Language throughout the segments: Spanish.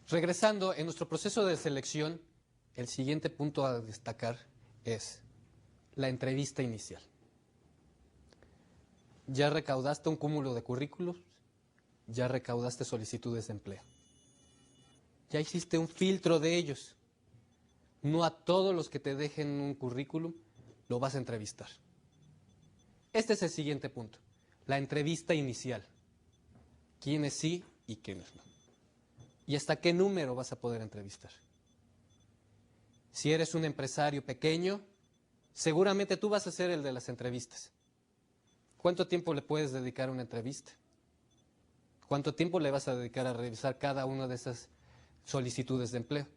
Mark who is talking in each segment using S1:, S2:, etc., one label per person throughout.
S1: Regresando, en nuestro proceso de selección, el siguiente punto a destacar es la entrevista inicial. Ya recaudaste un cúmulo de currículos, ya recaudaste solicitudes de empleo. Ya hiciste un filtro de ellos. No a todos los que te dejen un currículum lo vas a entrevistar. Este es el siguiente punto, la entrevista inicial. ¿Quiénes sí y quiénes no? ¿Y hasta qué número vas a poder entrevistar? Si eres un empresario pequeño, seguramente tú vas a ser el de las entrevistas. ¿Cuánto tiempo le puedes dedicar a una entrevista? ¿Cuánto tiempo le vas a dedicar a revisar cada una de esas solicitudes de empleo?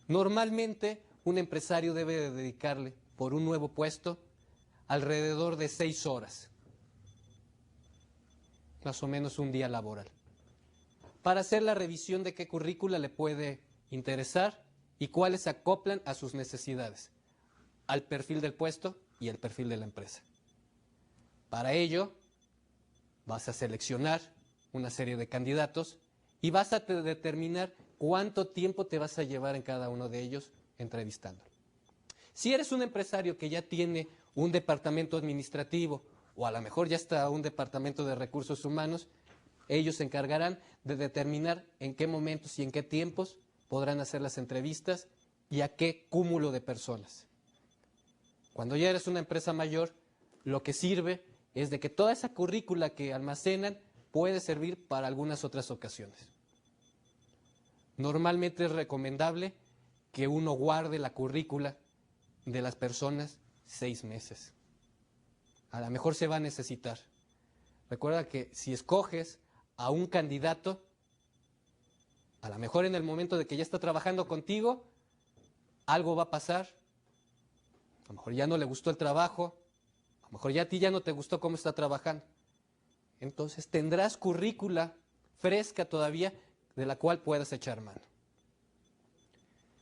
S1: Normalmente, un empresario debe de dedicarle, por un nuevo puesto, alrededor de 6 horas. Más o menos un día laboral. Para hacer la revisión de qué currícula le puede interesar y cuáles se acoplan a sus necesidades, al perfil del puesto y al perfil de la empresa. Para ello, vas a seleccionar una serie de candidatos y vas a determinar cuánto tiempo te vas a llevar en cada uno de ellos entrevistando. Si eres un empresario que ya tiene un departamento administrativo o a lo mejor ya está un departamento de recursos humanos, ellos se encargarán de determinar en qué momentos y en qué tiempos podrán hacer las entrevistas y a qué cúmulo de personas. Cuando ya eres una empresa mayor, lo que sirve es de que toda esa currícula que almacenan puede servir para algunas otras ocasiones. Normalmente es recomendable que uno guarde la currícula de las personas 6 meses. A lo mejor se va a necesitar. Recuerda que si escoges a un candidato, a lo mejor en el momento de que ya está trabajando contigo, algo va a pasar. A lo mejor ya no le gustó el trabajo, a lo mejor ya a ti ya no te gustó cómo está trabajando. Entonces tendrás currícula fresca todavía de la cual puedas echar mano.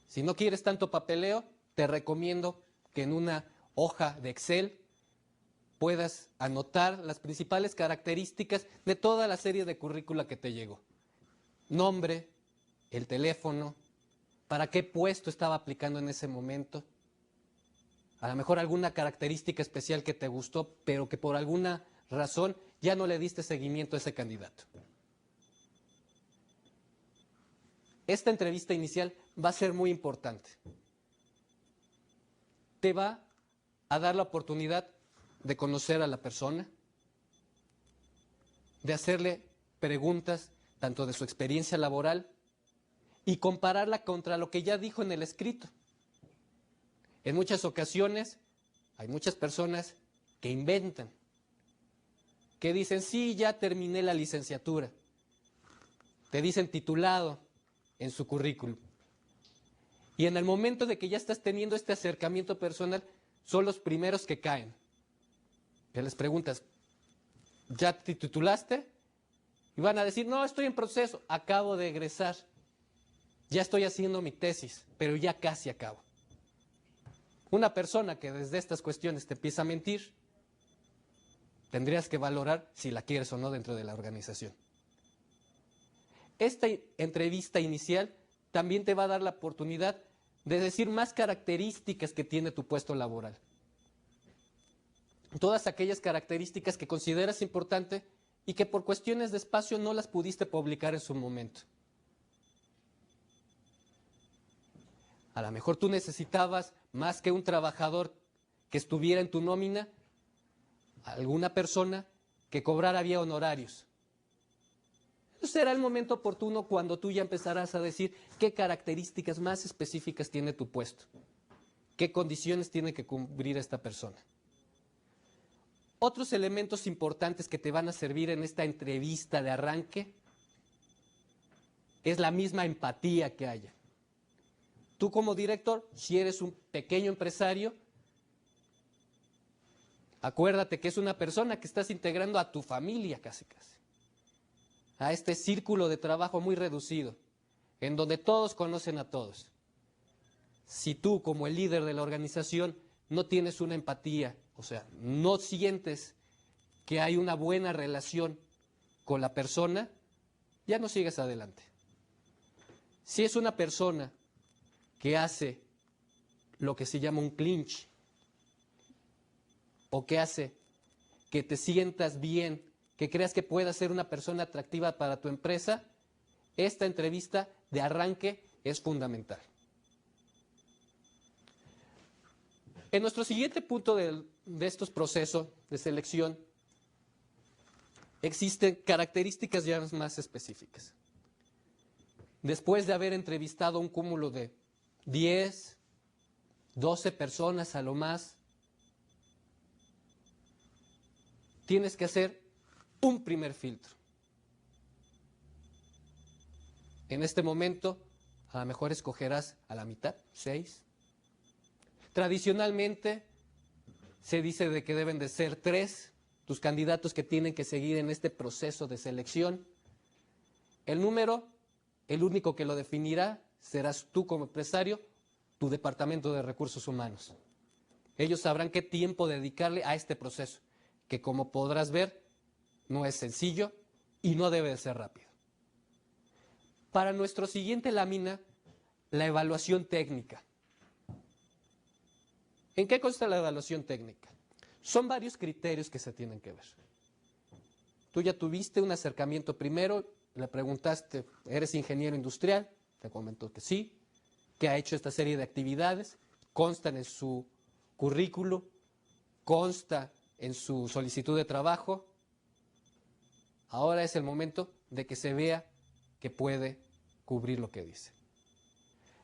S1: Si no quieres tanto papeleo, te recomiendo que en una hoja de Excel puedas anotar las principales características de toda la serie de currícula que te llegó. Nombre, el teléfono, para qué puesto estaba aplicando en ese momento. A lo mejor alguna característica especial que te gustó, pero que por alguna razón ya no le diste seguimiento a ese candidato. Esta entrevista inicial va a ser muy importante. Te va a dar la oportunidad de conocer a la persona, de hacerle preguntas tanto de su experiencia laboral y compararla contra lo que ya dijo en el escrito. En muchas ocasiones hay muchas personas que inventan, que dicen, sí, ya terminé la licenciatura. Te dicen titulado en su currículum. Y en el momento de que ya estás teniendo este acercamiento personal, son los primeros que caen. Que les preguntas, ¿ya te titulaste? Y van a decir, no, estoy en proceso, acabo de egresar. Ya estoy haciendo mi tesis, pero ya casi acabo. Una persona que desde estas cuestiones te empieza a mentir, tendrías que valorar si la quieres o no dentro de la organización. Esta entrevista inicial también te va a dar la oportunidad de decir más características que tiene tu puesto laboral. Todas aquellas características que consideras importante y que por cuestiones de espacio no las pudiste publicar en su momento. A lo mejor tú necesitabas, más que un trabajador que estuviera en tu nómina, alguna persona que cobrara vía honorarios. Será el momento oportuno cuando tú ya empezarás a decir qué características más específicas tiene tu puesto, qué condiciones tiene que cumplir esta persona. Otros elementos importantes que te van a servir en esta entrevista de arranque es la misma empatía que haya. Tú como director, si eres un pequeño empresario, acuérdate que es una persona que estás integrando a tu familia casi. A este círculo de trabajo muy reducido, en donde todos conocen a todos. Si tú como el líder de la organización no tienes una empatía, o sea, no sientes que hay una buena relación con la persona, ya no sigues adelante. Si es una persona que hace lo que se llama un clinch, o que hace que te sientas bien, que creas que pueda ser una persona atractiva para tu empresa, esta entrevista de arranque es fundamental. En nuestro siguiente punto de estos procesos de selección, existen características ya más específicas. Después de haber entrevistado un cúmulo de 10, 12 personas a lo más, tienes que hacer un primer filtro. En este momento, a lo mejor escogerás a la mitad, 6. Tradicionalmente, se dice de que deben de ser 3 tus candidatos que tienen que seguir en este proceso de selección. El número, el único que lo definirá, serás tú como empresario, tu departamento de recursos humanos. Ellos sabrán qué tiempo dedicarle a este proceso, que como podrás ver, no es sencillo y no debe de ser rápido. Para nuestra siguiente lámina, la evaluación técnica. ¿En qué consta la evaluación técnica? Son varios criterios que se tienen que ver. Tú ya tuviste un acercamiento primero, le preguntaste, ¿eres ingeniero industrial? Te comentó que sí, que ha hecho esta serie de actividades, constan en su currículo, consta en su solicitud de trabajo. Ahora es el momento de que se vea que puede cubrir lo que dice.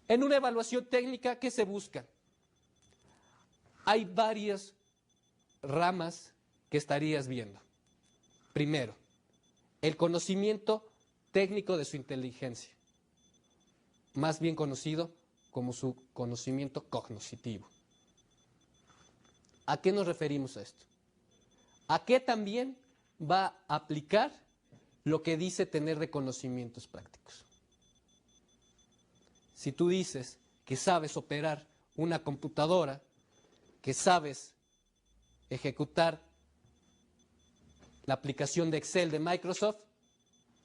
S1: En una evaluación técnica, ¿qué se busca? Hay varias ramas que estarías viendo. Primero, el conocimiento técnico de su inteligencia, más bien conocido como su conocimiento cognitivo. ¿A qué nos referimos a esto? ¿A qué también va a aplicar lo que dice tener de conocimientos prácticos? Si tú dices que sabes operar una computadora, que sabes ejecutar la aplicación de Excel de Microsoft,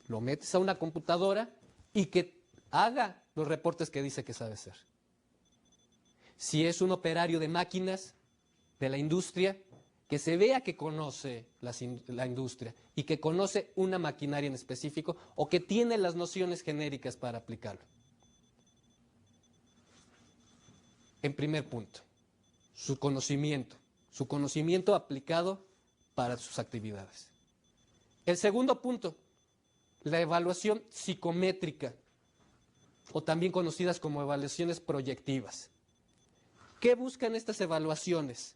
S1: lo metes a una computadora y que haga los reportes que dice que sabe hacer. Si es un operario de máquinas de la industria, que se vea que conoce la industria y que conoce una maquinaria en específico o que tiene las nociones genéricas para aplicarlo. En primer punto, su conocimiento aplicado para sus actividades. El segundo punto, la evaluación psicométrica, o también conocidas como evaluaciones proyectivas. ¿Qué buscan estas evaluaciones?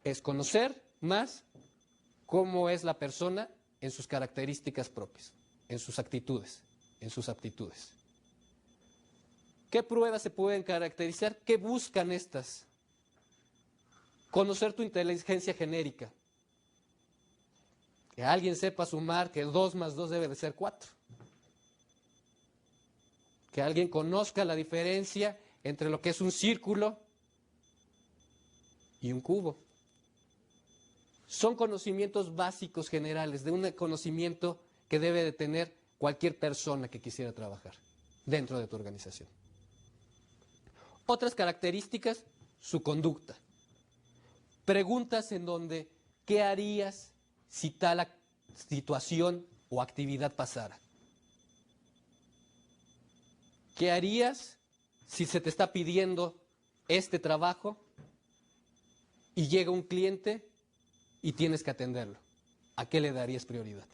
S1: Es conocer más cómo es la persona en sus características propias, en sus actitudes, en sus aptitudes. ¿Qué pruebas se pueden caracterizar? ¿Qué buscan estas? Conocer tu inteligencia genérica. Que alguien sepa sumar que 2 más 2 debe de ser 4. Que alguien conozca la diferencia entre lo que es un círculo y un cubo. Son conocimientos básicos generales, de un conocimiento que debe de tener cualquier persona que quisiera trabajar dentro de tu organización. Otras características, su conducta. Preguntas en donde, ¿qué harías si tal situación o actividad pasara? ¿Qué harías si se te está pidiendo este trabajo y llega un cliente y tienes que atenderlo? ¿A qué le darías prioridad?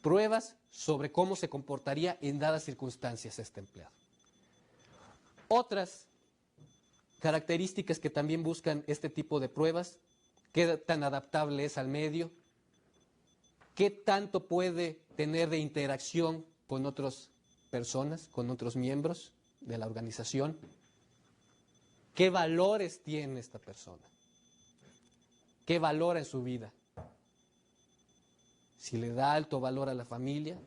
S1: Pruebas sobre cómo se comportaría en dadas circunstancias este empleado. Otras características que también buscan este tipo de pruebas, qué tan adaptable es al medio, qué tanto puede tener de interacción con otras personas, con otros miembros de la organización, qué valores tiene esta persona, qué valora en su vida, si le da alto valor a la familia,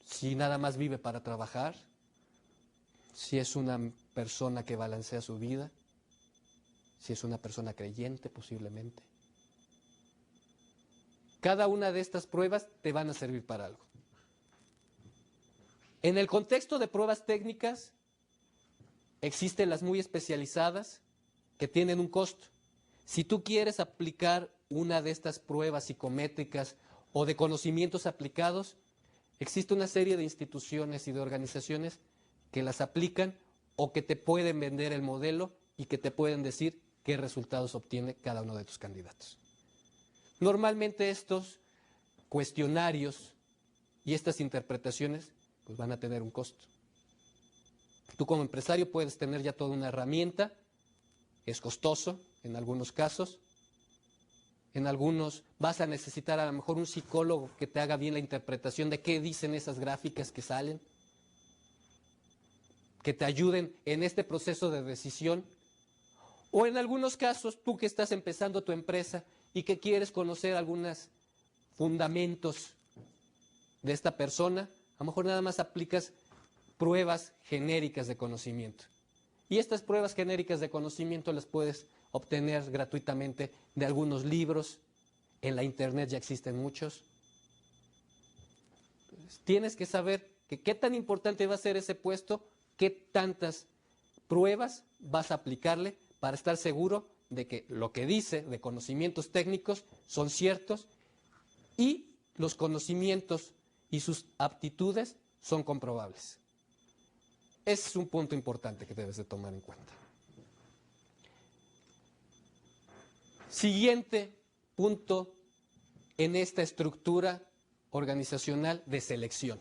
S1: si nada más vive para trabajar, si es una persona que balancea su vida, si es una persona creyente posiblemente. Cada una de estas pruebas te van a servir para algo. En el contexto de pruebas técnicas, existen las muy especializadas que tienen un costo. Si tú quieres aplicar una de estas pruebas psicométricas o de conocimientos aplicados, existe una serie de instituciones y de organizaciones que las aplican o que te pueden vender el modelo y que te pueden decir qué resultados obtiene cada uno de tus candidatos. Normalmente estos cuestionarios y estas interpretaciones pues van a tener un costo. Tú como empresario puedes tener ya toda una herramienta, es costoso en algunos casos, en algunos vas a necesitar a lo mejor un psicólogo que te haga bien la interpretación de qué dicen esas gráficas que salen, que te ayuden en este proceso de decisión. O en algunos casos, tú que estás empezando tu empresa y que quieres conocer algunos fundamentos de esta persona, a lo mejor nada más aplicas pruebas genéricas de conocimiento. Y estas pruebas genéricas de conocimiento las puedes obtener gratuitamente de algunos libros, en la internet ya existen muchos. Entonces, tienes que saber que qué tan importante va a ser ese puesto, qué tantas pruebas vas a aplicarle para estar seguro de que lo que dice de conocimientos técnicos son ciertos y los conocimientos y sus aptitudes son comprobables. Ese es un punto importante que debes de tomar en cuenta. Siguiente punto en esta estructura organizacional de selección.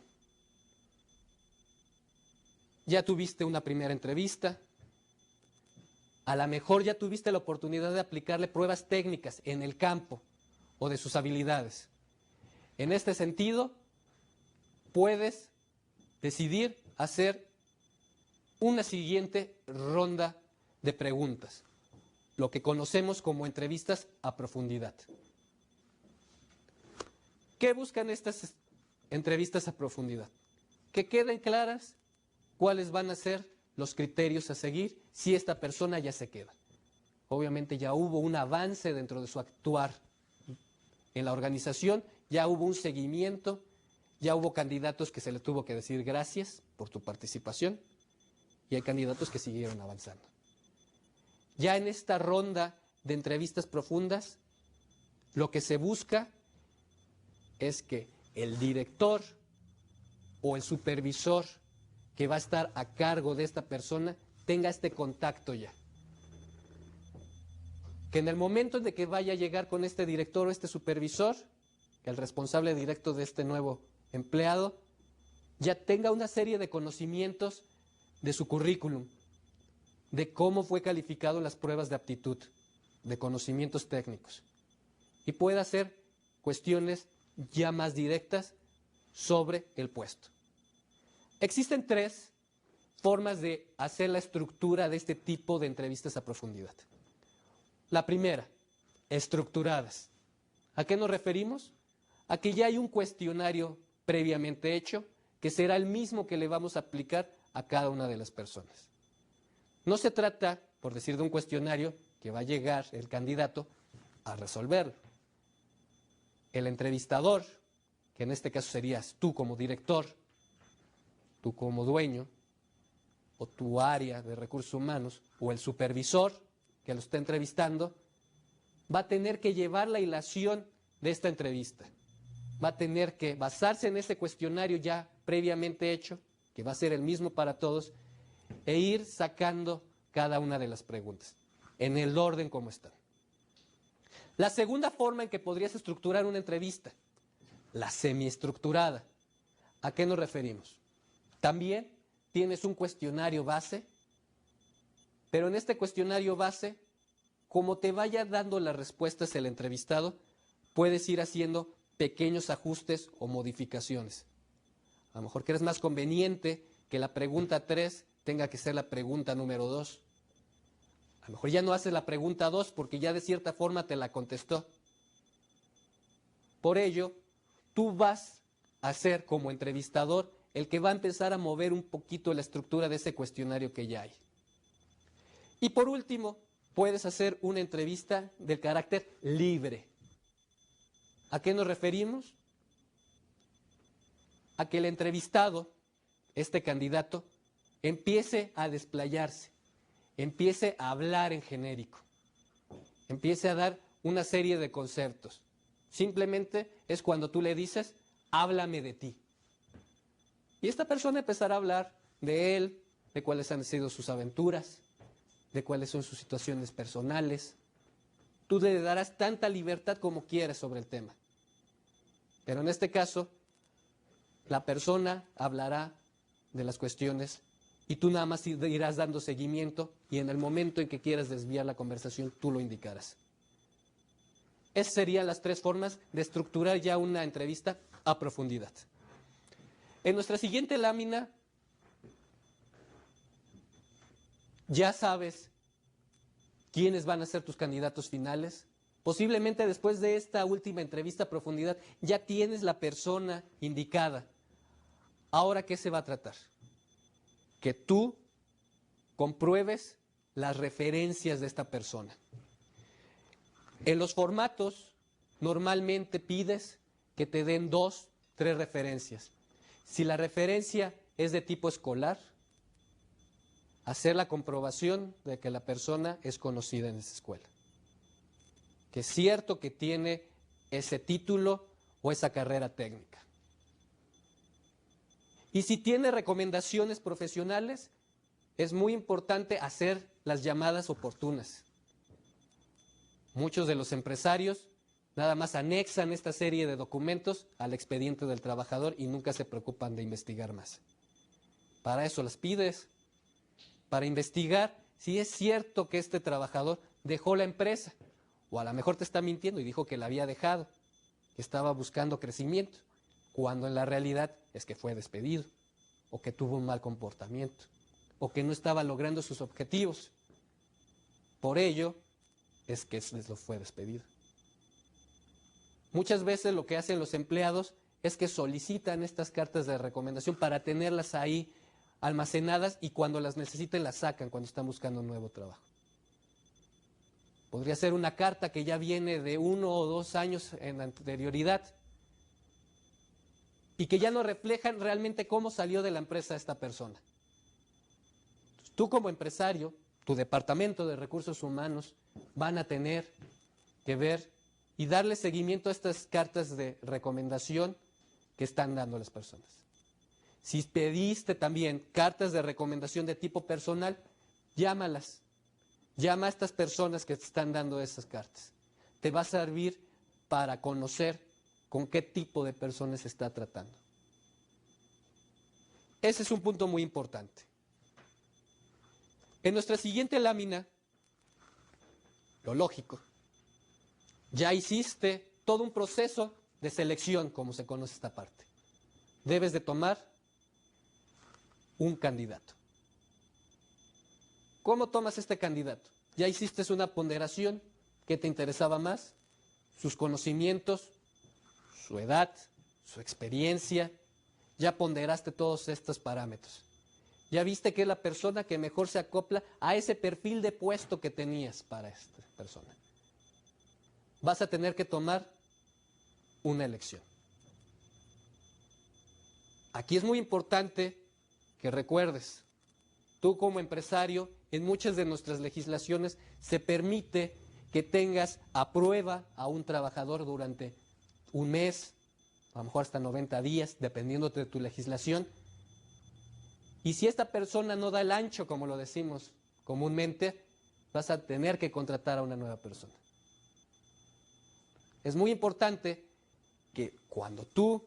S1: Ya tuviste una primera entrevista, a lo mejor ya tuviste la oportunidad de aplicarle pruebas técnicas en el campo o de sus habilidades. En este sentido, puedes decidir hacer una siguiente ronda de preguntas, lo que conocemos como entrevistas a profundidad. ¿Qué buscan estas entrevistas a profundidad? Que queden claras cuáles van a ser los criterios a seguir si esta persona ya se queda. Obviamente ya hubo un avance dentro de su actuar en la organización, ya hubo un seguimiento, ya hubo candidatos que se les tuvo que decir gracias por tu participación y hay candidatos que siguieron avanzando. Ya en esta ronda de entrevistas profundas, lo que se busca es que el director o el supervisor que va a estar a cargo de esta persona tenga este contacto ya. Que en el momento en que vaya a llegar con este director o este supervisor, el responsable directo de este nuevo empleado, ya tenga una serie de conocimientos de su currículum, de cómo fue calificado en las pruebas de aptitud, de conocimientos técnicos, y pueda hacer cuestiones ya más directas sobre el puesto. Existen tres formas de hacer la estructura de este tipo de entrevistas a profundidad. La primera, estructuradas. ¿A qué nos referimos? A que ya hay un cuestionario previamente hecho que será el mismo que le vamos a aplicar a cada una de las personas. No se trata, por decir, de un cuestionario que va a llegar el candidato a resolverlo. El entrevistador, que en este caso serías tú como director, tú como dueño, o tu área de recursos humanos, o el supervisor que lo está entrevistando, va a tener que llevar la hilación de esta entrevista. Va a tener que basarse en ese cuestionario ya previamente hecho, que va a ser el mismo para todos, e ir sacando cada una de las preguntas, en el orden como están. La segunda forma en que podrías estructurar una entrevista, la semiestructurada. ¿A qué nos referimos? También tienes un cuestionario base, pero en este cuestionario base, como te vaya dando las respuestas el entrevistado, puedes ir haciendo pequeños ajustes o modificaciones. A lo mejor crees más conveniente que la pregunta 3 tenga que ser la pregunta número 2. A lo mejor ya no haces la pregunta 2 porque ya de cierta forma te la contestó. Por ello, tú vas a ser como entrevistador el que va a empezar a mover un poquito la estructura de ese cuestionario que ya hay. Y por último, puedes hacer una entrevista de carácter libre. ¿A qué nos referimos? A que el entrevistado este candidato empiece a desplayarse, empiece a hablar en genérico, empiece a dar una serie de conceptos. Simplemente es cuando tú le dices, háblame de ti. Y esta persona empezará a hablar de él, de cuáles han sido sus aventuras, de cuáles son sus situaciones personales. Tú le darás tanta libertad como quieras sobre el tema. Pero en este caso, la persona hablará de las cuestiones y tú nada más irás dando seguimiento y en el momento en que quieras desviar la conversación, tú lo indicarás. Esas serían las 3 formas de estructurar ya una entrevista a profundidad. En nuestra siguiente lámina, ya sabes quiénes van a ser tus candidatos finales. Posiblemente después de esta última entrevista a profundidad ya tienes la persona indicada. Ahora, ¿qué se va a tratar? Que tú compruebes las referencias de esta persona. En los formatos normalmente pides que te den 2, 3 referencias. Si la referencia es de tipo escolar, hacer la comprobación de que la persona es conocida en esa escuela. Que es cierto que tiene ese título o esa carrera técnica. Y si tiene recomendaciones profesionales, es muy importante hacer las llamadas oportunas. Muchos de los empresarios nada más anexan esta serie de documentos al expediente del trabajador y nunca se preocupan de investigar más. Para eso las pides, para investigar si es cierto que este trabajador dejó la empresa, o a lo mejor te está mintiendo y dijo que la había dejado, que estaba buscando crecimiento, cuando en la realidad es que fue despedido, o que tuvo un mal comportamiento, o que no estaba logrando sus objetivos. Por ello es que lo fue despedido. Muchas veces lo que hacen los empleados es que solicitan estas cartas de recomendación para tenerlas ahí almacenadas y cuando las necesiten las sacan cuando están buscando un nuevo trabajo. Podría ser una carta que ya viene de 1 o 2 años en anterioridad y que ya no reflejan realmente cómo salió de la empresa esta persona. Entonces, tú como empresario, tu departamento de recursos humanos van a tener que ver y darle seguimiento a estas cartas de recomendación que están dando las personas. Si pediste también cartas de recomendación de tipo personal, llámalas. Llama a estas personas que te están dando esas cartas. Te va a servir para conocer con qué tipo de personas se está tratando. Ese es un punto muy importante. En nuestra siguiente lámina, lo lógico, ya hiciste todo un proceso de selección, como se conoce esta parte. Debes de tomar un candidato. ¿Cómo tomas este candidato? Ya hiciste una ponderación, ¿qué te interesaba más? Sus conocimientos, su edad, su experiencia. Ya ponderaste todos estos parámetros. Ya viste que es la persona que mejor se acopla a ese perfil de puesto que tenías para esta persona. Vas a tener que tomar una elección. Aquí es muy importante que recuerdes, tú como empresario, en muchas de nuestras legislaciones se permite que tengas a prueba a un trabajador durante un mes, a lo mejor hasta 90 días, dependiendo de tu legislación. Y si esta persona no da el ancho, como lo decimos comúnmente, vas a tener que contratar a una nueva persona. Es muy importante que cuando tú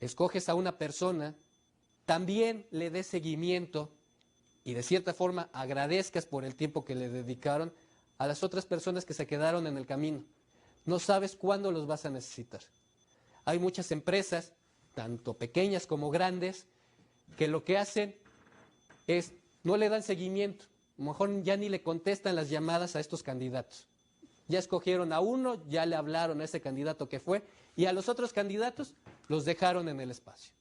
S1: escoges a una persona, también le des seguimiento y de cierta forma agradezcas por el tiempo que le dedicaron a las otras personas que se quedaron en el camino. No sabes cuándo los vas a necesitar. Hay muchas empresas, tanto pequeñas como grandes, que lo que hacen es no le dan seguimiento. A lo mejor ya ni le contestan las llamadas a estos candidatos. Ya escogieron a uno, ya le hablaron a ese candidato que fue, y a los otros candidatos los dejaron en el espacio,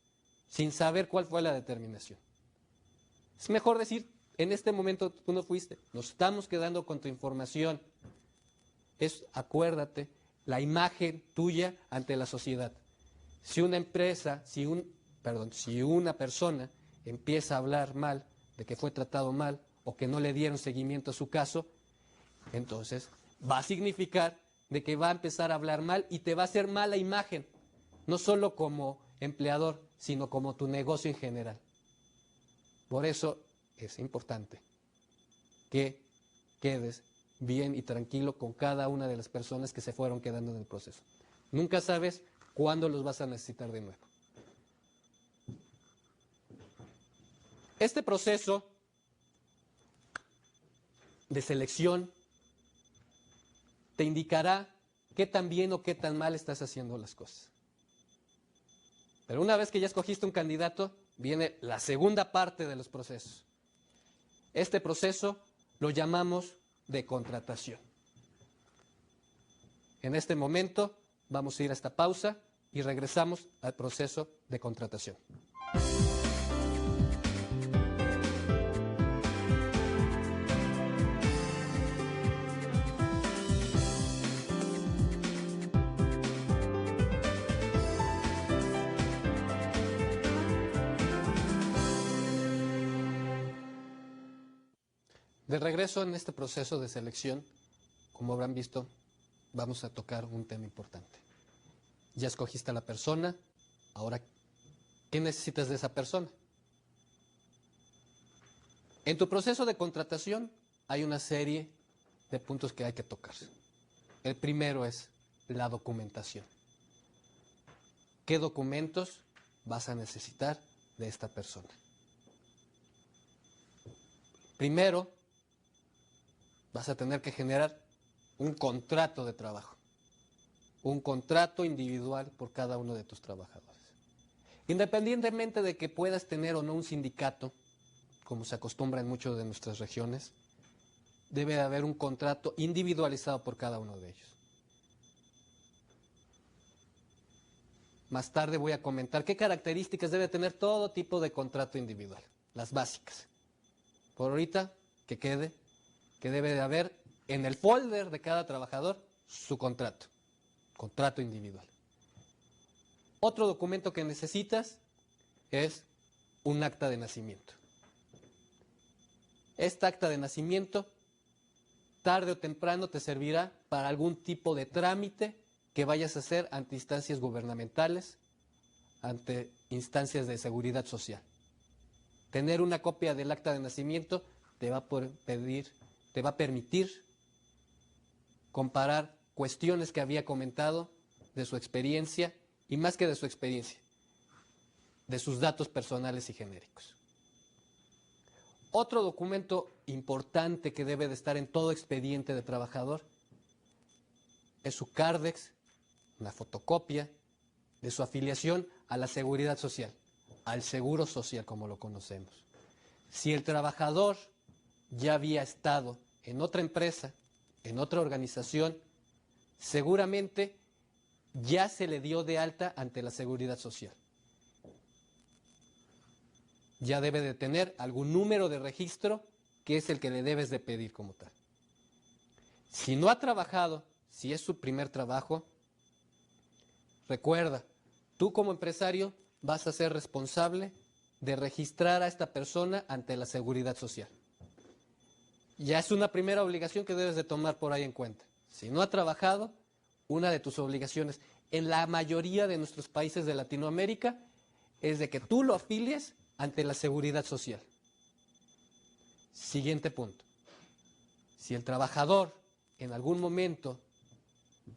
S1: sin saber cuál fue la determinación. Es mejor decir, en este momento tú no fuiste, nos estamos quedando con tu información. Acuérdate, la imagen tuya ante la sociedad. Si una empresa, si una persona empieza a hablar mal, de que fue tratado mal o que no le dieron seguimiento a su caso, entonces va a significar de que va a empezar a hablar mal y te va a hacer mala imagen, no solo como empleador, sino como tu negocio en general. Por eso es importante que quedes bien y tranquilo con cada una de las personas que se fueron quedando en el proceso. Nunca sabes cuándo los vas a necesitar de nuevo. Este proceso de selección te indicará qué tan bien o qué tan mal estás haciendo las cosas. Pero una vez que ya escogiste un candidato, viene la segunda parte de los procesos. Este proceso lo llamamos de contratación. En este momento vamos a ir a esta pausa y regresamos al proceso de contratación. De regreso en este proceso de selección, como habrán visto, vamos a tocar un tema importante. Ya escogiste a la persona, ahora, ¿qué necesitas de esa persona? En tu proceso de contratación hay una serie de puntos que hay que tocar. El primero es la documentación. ¿Qué documentos vas a necesitar de esta persona? Primero, vas a tener que generar un contrato de trabajo, un contrato individual por cada uno de tus trabajadores. Independientemente de que puedas tener o no un sindicato, como se acostumbra en muchas de nuestras regiones, debe de haber un contrato individualizado por cada uno de ellos. Más tarde voy a comentar qué características debe tener todo tipo de contrato individual, las básicas. Por ahorita, que quede que debe de haber en el folder de cada trabajador su contrato individual. Otro documento que necesitas es un acta de nacimiento. Esta acta de nacimiento, tarde o temprano, te servirá para algún tipo de trámite que vayas a hacer ante instancias gubernamentales, ante instancias de seguridad social. Tener una copia del acta de nacimiento te va a permitir comparar cuestiones que había comentado de su experiencia y más que de su experiencia, de sus datos personales y genéricos. Otro documento importante que debe de estar en todo expediente de trabajador es su Cardex, una fotocopia de su afiliación a la Seguridad Social, al Seguro Social como lo conocemos. Si el trabajador ya había estado en otra empresa, en otra organización, seguramente ya se le dio de alta ante la Seguridad Social. Ya debe de tener algún número de registro que es el que le debes de pedir como tal. Si no ha trabajado, si es su primer trabajo, recuerda, tú como empresario vas a ser responsable de registrar a esta persona ante la Seguridad Social. Ya es una primera obligación que debes de tomar por ahí en cuenta. Si no ha trabajado, una de tus obligaciones en la mayoría de nuestros países de Latinoamérica es de que tú lo afilies ante la Seguridad Social. Siguiente punto. Si el trabajador en algún momento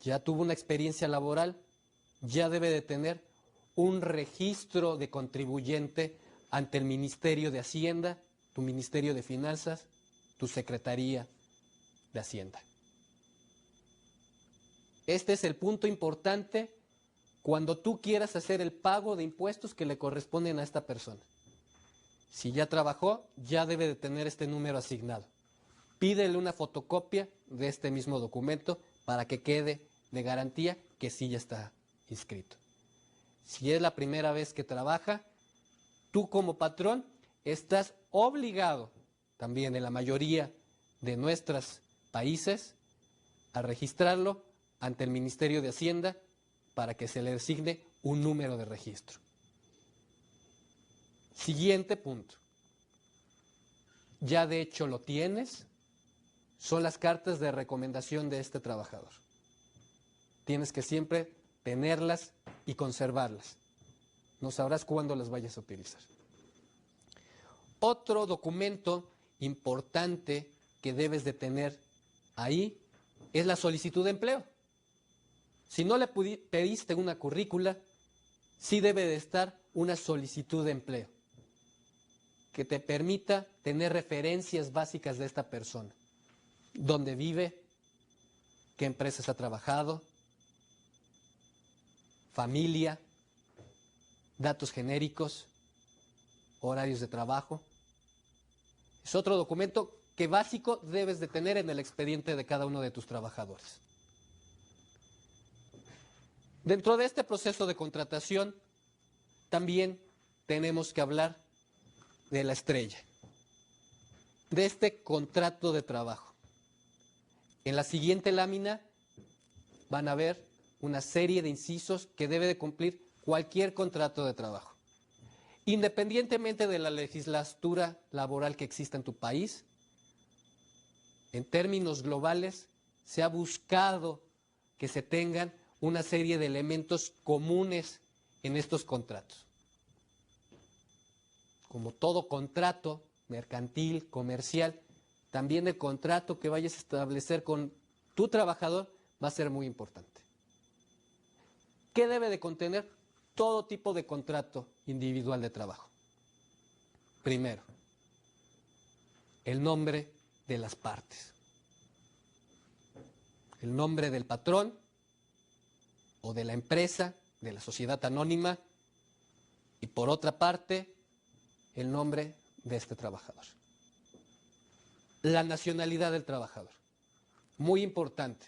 S1: ya tuvo una experiencia laboral, ya debe de tener un registro de contribuyente ante el Ministerio de Hacienda, tu Ministerio de Finanzas, tu Secretaría de Hacienda. Este es el punto importante cuando tú quieras hacer el pago de impuestos que le corresponden a esta persona. Si ya trabajó, ya debe de tener este número asignado. Pídele una fotocopia de este mismo documento para que quede de garantía que sí ya está inscrito. Si es la primera vez que trabaja, tú como patrón estás obligado, también en la mayoría de nuestros países, a registrarlo ante el Ministerio de Hacienda para que se le designe un número de registro. Siguiente punto. Ya de hecho lo tienes, son las cartas de recomendación de este trabajador. Tienes que siempre tenerlas y conservarlas. No sabrás cuándo las vayas a utilizar. Otro documento importante que debes de tener ahí es la solicitud de empleo. Si no le pediste una currícula, sí debe de estar una solicitud de empleo que te permita tener referencias básicas de esta persona. Dónde vive, qué empresas ha trabajado, familia, datos genéricos, horarios de trabajo. Es otro documento que básico debes de tener en el expediente de cada uno de tus trabajadores. Dentro de este proceso de contratación, también tenemos que hablar de la estrella, de este contrato de trabajo. En la siguiente lámina van a ver una serie de incisos que debe de cumplir cualquier contrato de trabajo. Independientemente de la legislatura laboral que exista en tu país, en términos globales, se ha buscado que se tengan una serie de elementos comunes en estos contratos. Como todo contrato mercantil, comercial, también el contrato que vayas a establecer con tu trabajador va a ser muy importante. ¿Qué debe de contener todo tipo de contrato individual de trabajo? Primero, el nombre de las partes. El nombre del patrón o de la empresa, de la sociedad anónima, y por otra parte, el nombre de este trabajador. La nacionalidad del trabajador. Muy importante.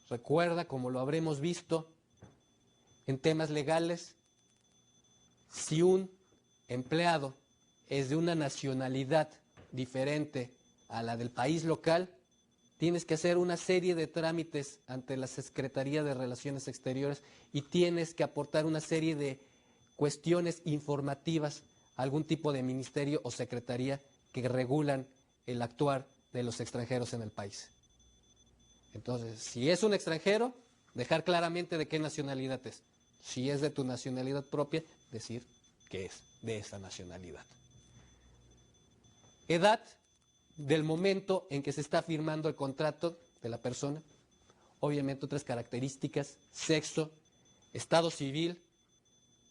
S1: Recuerda, como lo habremos visto en temas legales, si un empleado es de una nacionalidad diferente a la del país local, tienes que hacer una serie de trámites ante la Secretaría de Relaciones Exteriores y tienes que aportar una serie de cuestiones informativas a algún tipo de ministerio o secretaría que regulan el actuar de los extranjeros en el país. Entonces, si es un extranjero, dejar claramente de qué nacionalidad es. Si es de tu nacionalidad propia, decir que es de esa nacionalidad. Edad del momento en que se está firmando el contrato de la persona. Obviamente otras características, sexo, estado civil.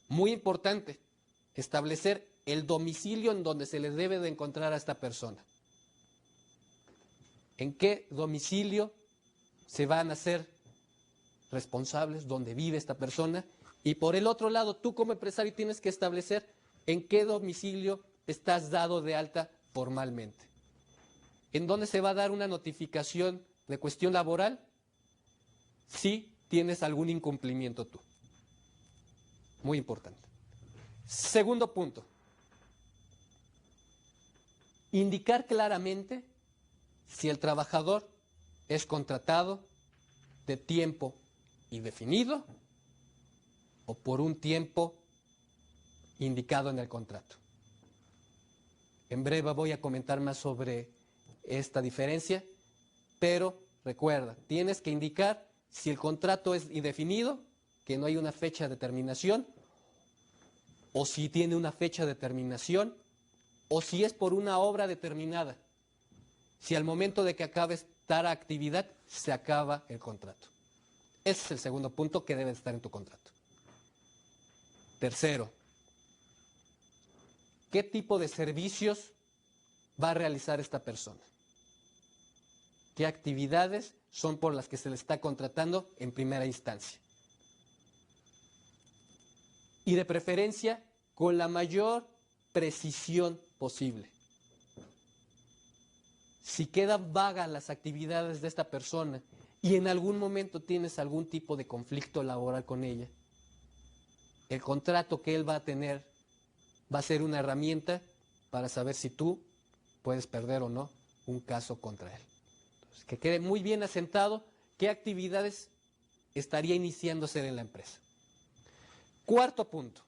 S1: Muy importante, establecer el domicilio en donde se le debe de encontrar a esta persona. ¿En qué domicilio se van a hacer responsables, dónde vive esta persona? Y por el otro lado, tú como empresario tienes que establecer en qué domicilio estás dado de alta formalmente. ¿En dónde se va a dar una notificación de cuestión laboral? Si tienes algún incumplimiento tú. Muy importante. Segundo punto. Indicar claramente si el trabajador es contratado de tiempo indefinido o por un tiempo indicado en el contrato. En breve voy a comentar más sobre esta diferencia, pero recuerda, tienes que indicar si el contrato es indefinido, que no hay una fecha de terminación, o si tiene una fecha de terminación, o si es por una obra determinada. Si al momento de que acabe esta actividad, se acaba el contrato. Ese es el segundo punto que debe estar en tu contrato. Tercero, ¿qué tipo de servicios va a realizar esta persona? ¿Qué actividades son por las que se le está contratando en primera instancia? Y de preferencia, con la mayor precisión posible. Si quedan vagas las actividades de esta persona y en algún momento tienes algún tipo de conflicto laboral con ella, el contrato que él va a tener va a ser una herramienta para saber si tú puedes perder o no un caso contra él. Entonces, que quede muy bien asentado qué actividades estaría iniciándose en la empresa. Cuarto punto.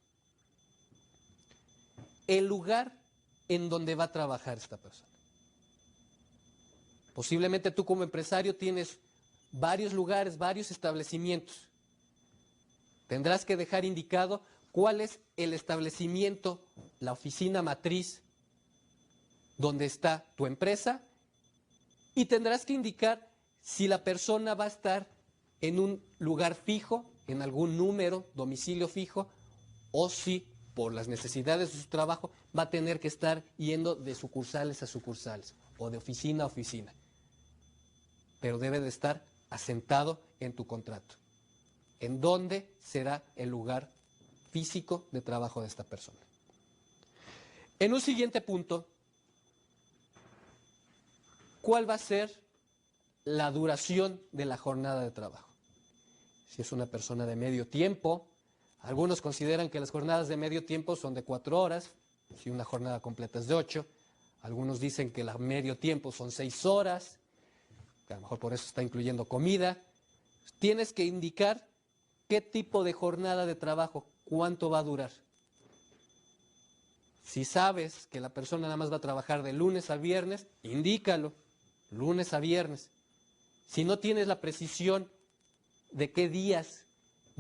S1: el lugar en donde va a trabajar esta persona. Posiblemente tú como empresario tienes varios lugares, varios establecimientos. Tendrás que dejar indicado cuál es el establecimiento, la oficina matriz donde está tu empresa, y tendrás que indicar si la persona va a estar en un lugar fijo, en algún número, domicilio fijo, o si por las necesidades de su trabajo va a tener que estar yendo de sucursales a sucursales o de oficina a oficina. Pero debe de estar asentado en tu contrato. ¿En dónde será el lugar físico de trabajo de esta persona? En un siguiente punto, ¿cuál va a ser la duración de la jornada de trabajo? Si es una persona de medio tiempo, algunos consideran que las jornadas de medio tiempo son de 4 horas, si una jornada completa es de 8, algunos dicen que el medio tiempo son 6 horas, que a lo mejor por eso está incluyendo comida. Tienes que indicar qué tipo de jornada de trabajo, cuánto va a durar. Si sabes que la persona nada más va a trabajar de lunes a viernes, indícalo, lunes a viernes. Si no tienes la precisión de qué días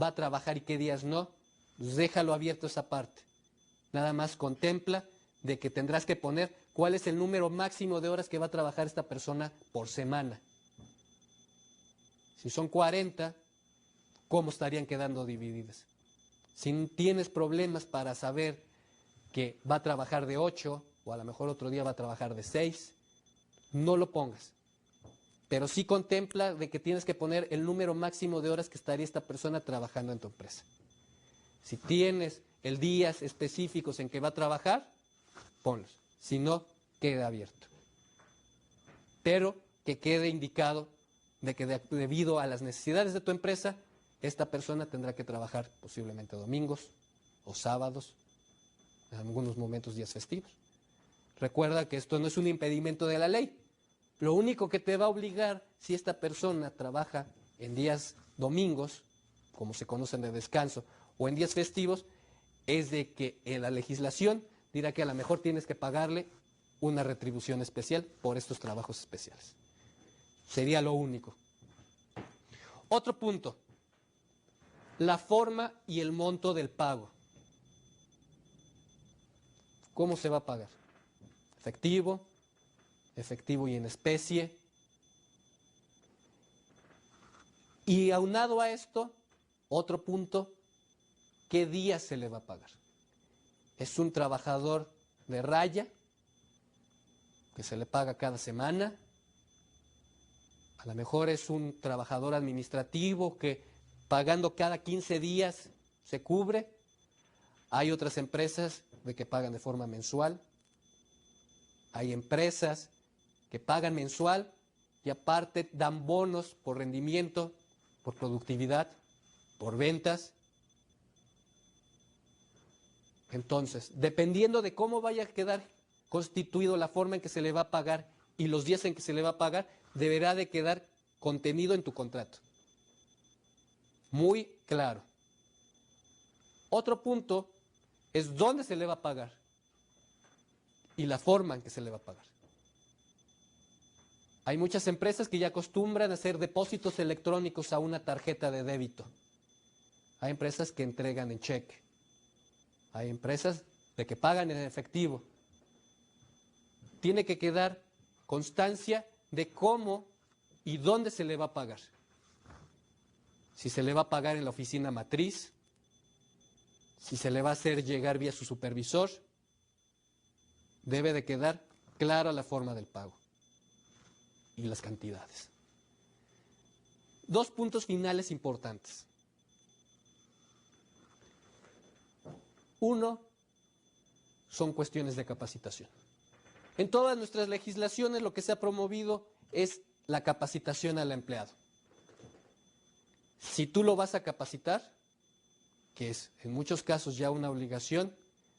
S1: va a trabajar y qué días no, pues déjalo abierto esa parte. Nada más contempla de que tendrás que poner cuál es el número máximo de horas que va a trabajar esta persona por semana. Si son 40, ¿cómo estarían quedando divididas? Si tienes problemas para saber que va a trabajar de 8 o a lo mejor otro día va a trabajar de 6, no lo pongas. Pero sí contempla de que tienes que poner el número máximo de horas que estaría esta persona trabajando en tu empresa. Si tienes el días específicos en que va a trabajar, ponlos. Si no, queda abierto. Pero que quede indicado de que debido a las necesidades de tu empresa, esta persona tendrá que trabajar posiblemente domingos o sábados, en algunos momentos días festivos. Recuerda que esto no es un impedimento de la ley. Lo único que te va a obligar, si esta persona trabaja en días domingos, como se conocen de descanso, o en días festivos, es de que en la legislación dirá que a lo mejor tienes que pagarle una retribución especial por estos trabajos especiales. Sería lo único. Otro punto, la forma y el monto del pago. ¿Cómo se va a pagar? Efectivo, efectivo y en especie. Y aunado a esto, otro punto, ¿qué día se le va a pagar? ¿Es un trabajador de raya que se le paga cada semana? A lo mejor es un trabajador administrativo que pagando cada 15 días se cubre. Hay otras empresas de que pagan de forma mensual. Hay empresas que pagan mensual y aparte dan bonos por rendimiento, por productividad, por ventas. Entonces, dependiendo de cómo vaya a quedar constituido la forma en que se le va a pagar y los días en que se le va a pagar, deberá de quedar contenido en tu contrato. Muy claro. Otro punto es dónde se le va a pagar y la forma en que se le va a pagar. Hay muchas empresas que ya acostumbran a hacer depósitos electrónicos a una tarjeta de débito. Hay empresas que entregan en cheque. Hay empresas de que pagan en efectivo. Tiene que quedar constancia de cómo y dónde se le va a pagar. Si se le va a pagar en la oficina matriz, si se le va a hacer llegar vía su supervisor, debe de quedar clara la forma del pago y las cantidades. Dos puntos finales importantes. Uno, son cuestiones de capacitación. En todas nuestras legislaciones lo que se ha promovido es la capacitación al empleado. Si tú lo vas a capacitar, que es en muchos casos ya una obligación,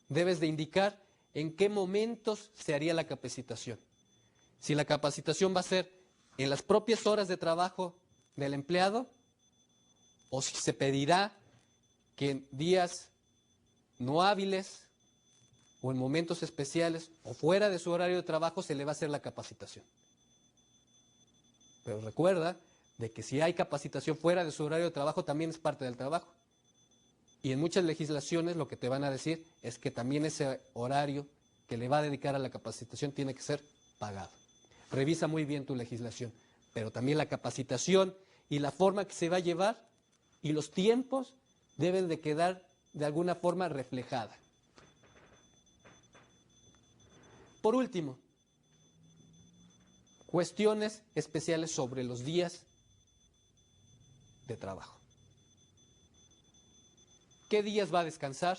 S1: debes de indicar en qué momentos se haría la capacitación. Si la capacitación va a ser en las propias horas de trabajo del empleado, o si se pedirá que en días no hábiles, o en momentos especiales o fuera de su horario de trabajo se le va a hacer la capacitación. Pero recuerda de que si hay capacitación fuera de su horario de trabajo también es parte del trabajo. Y en muchas legislaciones lo que te van a decir es que también ese horario que le va a dedicar a la capacitación tiene que ser pagado. Revisa muy bien tu legislación, pero también la capacitación y la forma que se va a llevar y los tiempos deben de quedar de alguna forma reflejada. Por último, cuestiones especiales sobre los días de trabajo. ¿Qué días va a descansar?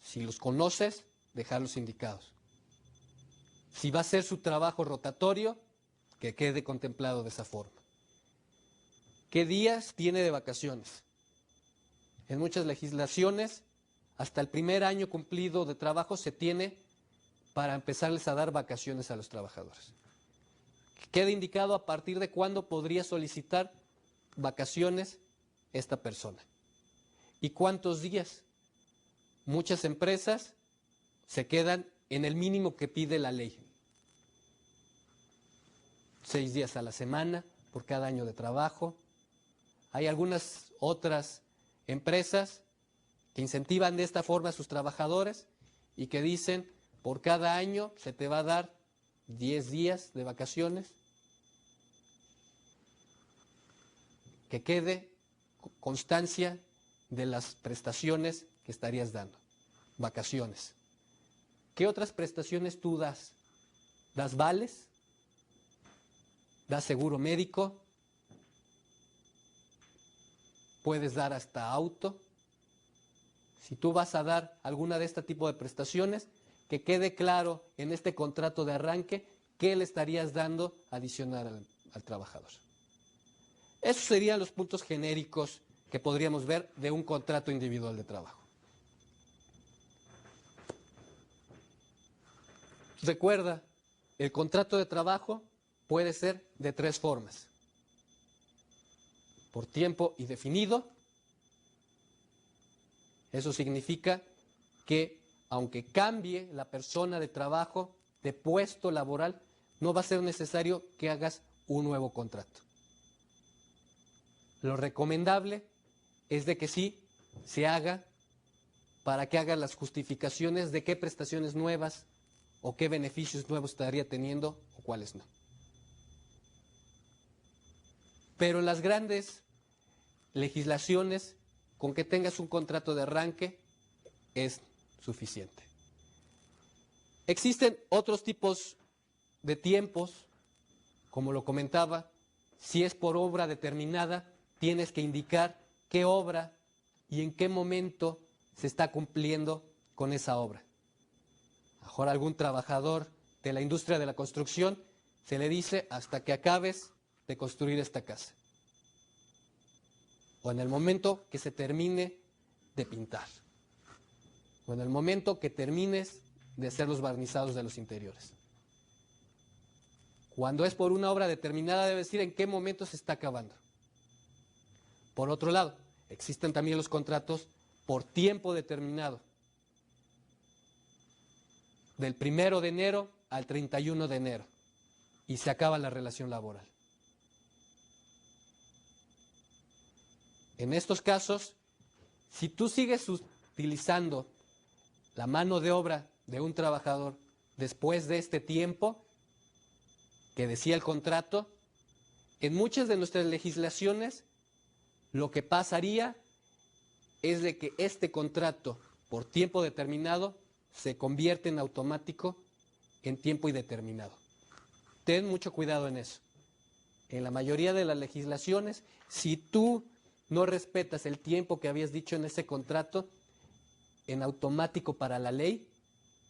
S1: Si los conoces, dejarlos indicados. Si va a ser su trabajo rotatorio, que quede contemplado de esa forma. ¿Qué días tiene de vacaciones? En muchas legislaciones, hasta el primer año cumplido de trabajo se tiene para empezarles a dar vacaciones a los trabajadores. Queda indicado a partir de cuándo podría solicitar vacaciones esta persona. ¿Y cuántos días? Muchas empresas se quedan en el mínimo que pide la ley. 6 días a la semana por cada año de trabajo. Hay algunas otras empresas que incentivan de esta forma a sus trabajadores y que dicen, por cada año se te va a dar 10 días de vacaciones. Que quede constancia de las prestaciones que estarías dando. Vacaciones. ¿Qué otras prestaciones tú das? ¿Das vales? ¿Das seguro médico? ¿Puedes dar hasta auto? Si tú vas a dar alguna de este tipo de prestaciones, que quede claro en este contrato de arranque qué le estarías dando adicional al trabajador. Esos serían los puntos genéricos que podríamos ver de un contrato individual de trabajo. Recuerda, el contrato de trabajo puede ser de 3 formas. Por tiempo indefinido. Eso significa que aunque cambie la persona de trabajo, de puesto laboral, no va a ser necesario que hagas un nuevo contrato. Lo recomendable es de que sí se haga para que haga las justificaciones de qué prestaciones nuevas o qué beneficios nuevos estaría teniendo o cuáles no. Pero en las grandes legislaciones, con que tengas un contrato de arranque es suficiente. Existen otros tipos de tiempos, como lo comentaba, si es por obra determinada, tienes que indicar qué obra y en qué momento se está cumpliendo con esa obra. Mejor algún trabajador de la industria de la construcción se le dice hasta que acabes de construir esta casa. O en el momento que se termine de pintar. O en el momento que termines de hacer los barnizados de los interiores. Cuando es por una obra determinada, debe decir en qué momento se está acabando. Por otro lado, existen también los contratos por tiempo determinado. Del 1 de enero al 31 de enero. Y se acaba la relación laboral. En estos casos, si tú sigues utilizando la mano de obra de un trabajador después de este tiempo que decía el contrato, en muchas de nuestras legislaciones lo que pasaría es de que este contrato por tiempo determinado se convierte en automático en tiempo indeterminado. Ten mucho cuidado en eso. En la mayoría de las legislaciones, si tú no respetas el tiempo que habías dicho en ese contrato, en automático para la ley,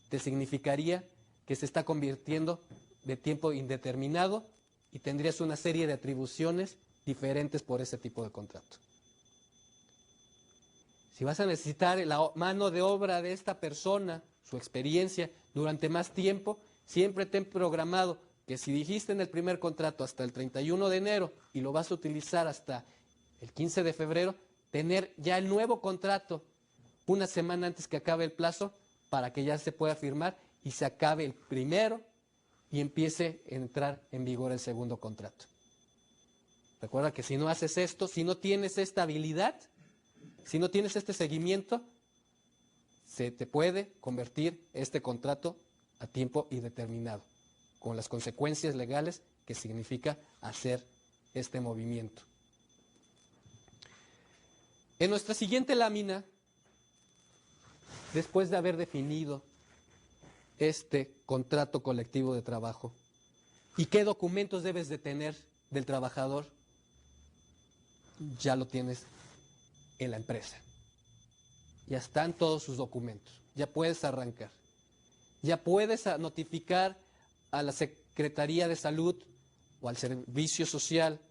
S1: te significaría que se está convirtiendo de tiempo indeterminado y tendrías una serie de atribuciones diferentes por ese tipo de contrato. Si vas a necesitar la mano de obra de esta persona, su experiencia, durante más tiempo, siempre ten programado que si dijiste en el primer contrato hasta el 31 de enero y lo vas a utilizar hasta el 15 de febrero, tener ya el nuevo contrato una semana antes que acabe el plazo para que ya se pueda firmar y se acabe el primero y empiece a entrar en vigor el segundo contrato. Recuerda que si no haces esto, si no tienes esta habilidad, si no tienes este seguimiento, se te puede convertir este contrato a tiempo indeterminado, con las consecuencias legales que significa hacer este movimiento. En nuestra siguiente lámina, después de haber definido este contrato colectivo de trabajo y qué documentos debes de tener del trabajador, ya lo tienes en la empresa. Ya están todos sus documentos, ya puedes arrancar. Ya puedes notificar a la Secretaría de Salud o al Servicio Social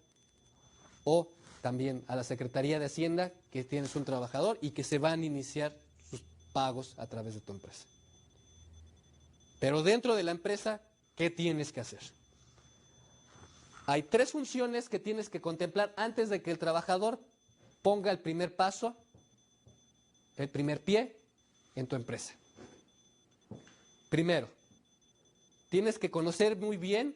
S1: o también a la Secretaría de Hacienda que tienes un trabajador y que se van a iniciar sus pagos a través de tu empresa. Pero dentro de la empresa, ¿qué tienes que hacer? Hay 3 funciones que tienes que contemplar antes de que el trabajador ponga el primer paso, el primer pie en tu empresa. Primero, tienes que conocer muy bien